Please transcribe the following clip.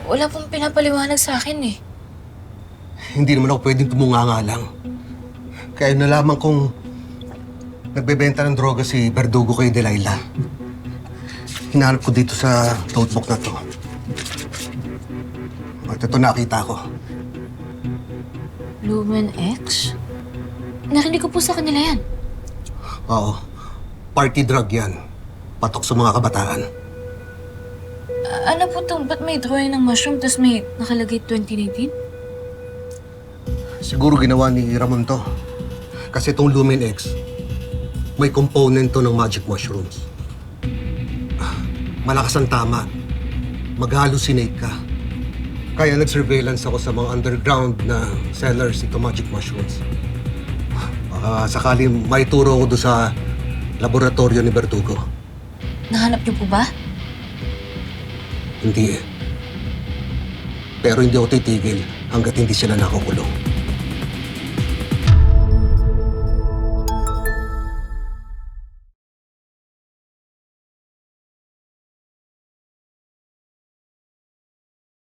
Wala pong pinapaliwanag sa akin eh. Hindi naman ako pwedeng tumunganga lang. Kaya nalaman kong nagbebenta ng droga si Verdugo kay Delilah. Hinahanap ko dito sa notebook na to. At ito nakita ko. Lumen X? Narinig ko po sa kanila yan. Oo. Party drug yan. Patok sa mga kabataan. Ano po itong, ba't may drawing ng mushroom tapos may nakalagay 2019? Siguro ginawa ni Ramon to. Kasi itong Lumen X, may component to ng magic mushrooms. Malakas ang tama. Mag-hallucinate ka. Kaya nag-surveillance ako sa mga underground na sellers ito magic mushrooms. Sakali may turo ako doon sa laboratorio ni Verdugo. Nahanap niyo po ba? Hindi eh. Pero hindi ako titigil hanggat hindi sila nakukulong.